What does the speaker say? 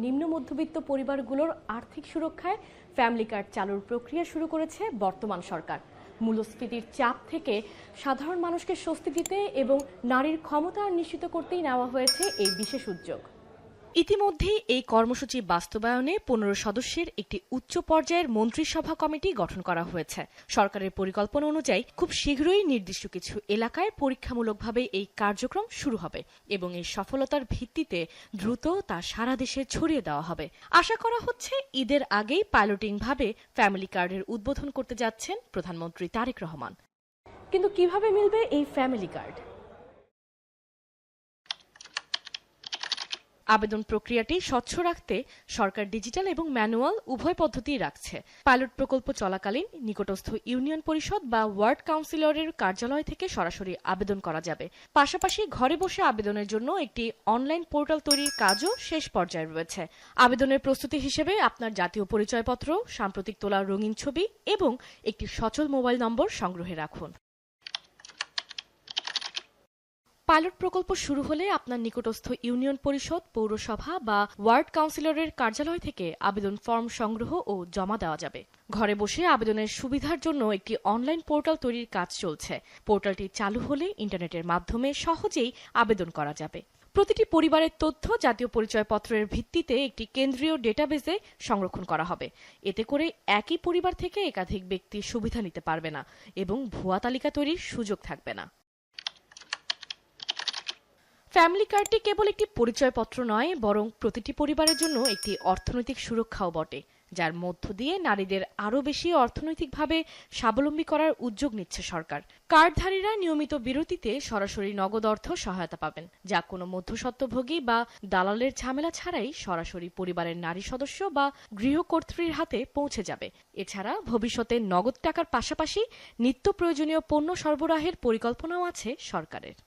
নিম্ন মধ্যবিত্ত পরিবারগুলোর আর্থিক সুরক্ষায় ফ্যামিলি কার্ড চালুর প্রক্রিয়া শুরু করেছে বর্তমান সরকার। মূল্যস্ফীতির চাপ থেকে সাধারণ মানুষকে স্বস্তি দিতে এবং নারীর ক্ষমতা নিশ্চিত করতেই নেওয়া হয়েছে এই বিশেষ উদ্যোগ। ইতিমধ্যে এই কর্মসূচি বাস্তবায়নে 15 সদস্যের একটি উচ্চ পর্যায়ের মন্ত্রিসভা কমিটি গঠন করা হয়েছে। সরকারের পরিকল্পনা অনুযায়ী খুব শীঘ্রই নির্দিষ্ট কিছু এলাকায় পরীক্ষামূলকভাবে এই কার্যক্রম শুরু হবে এবং এর সফলতার ভিত্তিতে দ্রুত তা সারা দেশে ছড়িয়ে দেওয়া হবে। আশা করা হচ্ছে ঈদের আগেই পাইলটিংভাবে ফ্যামিলি কার্ডের উদ্বোধন করতে যাচ্ছেন প্রধানমন্ত্রী তারেক রহমান। কিন্তু কিভাবে মিলবে এই ফ্যামিলি কার্ড? আবেদন প্রক্রিয়াটি স্বচ্ছ রাখতে সরকার ডিজিটাল এবং ম্যানুয়াল উভয় পদ্ধতিই রাখছে। পাইলট প্রকল্প চলাকালীন নিকটস্থ ইউনিয়ন পরিষদ বা ওয়ার্ড কাউন্সিলরের কার্যালয় থেকে সরাসরি আবেদন করা যাবে। পাশাপাশি ঘরে বসে আবেদনের জন্য একটি অনলাইন পোর্টাল তৈরির কাজও শেষ পর্যায়ে রয়েছে। আবেদনের প্রস্তুতি হিসেবে আপনার জাতীয় পরিচয়পত্র, সাম্প্রতিক তোলা রঙিন ছবি এবং একটি সচল মোবাইল নম্বর সংগ্রহে রাখুন। পাইলট প্রকল্প শুরু হলে আপনার নিকটস্থ ইউনিয়ন পরিষদ, পৌরসভা বা ওয়ার্ড কাউন্সিলরের কার্যালয় থেকে আবেদন ফর্ম সংগ্রহ ও জমা দেওয়া যাবে। ঘরে বসে আবেদনের সুবিধার জন্য একটি অনলাইন পোর্টাল তৈরির কাজ চলছে। পোর্টালটি চালু হলে ইন্টারনেটের মাধ্যমে সহজেই আবেদন করা যাবে। প্রতিটি পরিবারের তথ্য জাতীয় পরিচয়পত্রের ভিত্তিতে একটি কেন্দ্রীয় ডেটাবেসে সংরক্ষণ করা হবে। এতে করে একই পরিবার থেকে একাধিক ব্যক্তি সুবিধা নিতে পারবে না এবং ভুয়া তালিকা তৈরির সুযোগ থাকবে না। ফ্যামিলি কার্ডটি কেবল একটি পরিচয়পত্র নয়, বরং প্রতিটি পরিবারের জন্য একটি অর্থনৈতিক সুরক্ষাও বটে, যার মধ্য দিয়ে নারীদের আরও বেশি অর্থনৈতিকভাবে স্বাবলম্বী করার উদ্যোগ নিচ্ছে সরকার। কার্ডধারীরা নিয়মিত বিরতিতে সরাসরি নগদ অর্থ সহায়তা পাবেন, যা কোনো মধ্যস্বত্বভোগী বা দালালের ঝামেলা ছাড়াই সরাসরি পরিবারের নারী সদস্য বা গৃহকর্ত্রীর হাতে পৌঁছে যাবে। এছাড়া ভবিষ্যতে নগদ টাকার পাশাপাশি নিত্য প্রয়োজনীয় পণ্য সরবরাহের পরিকল্পনাও আছে সরকারের।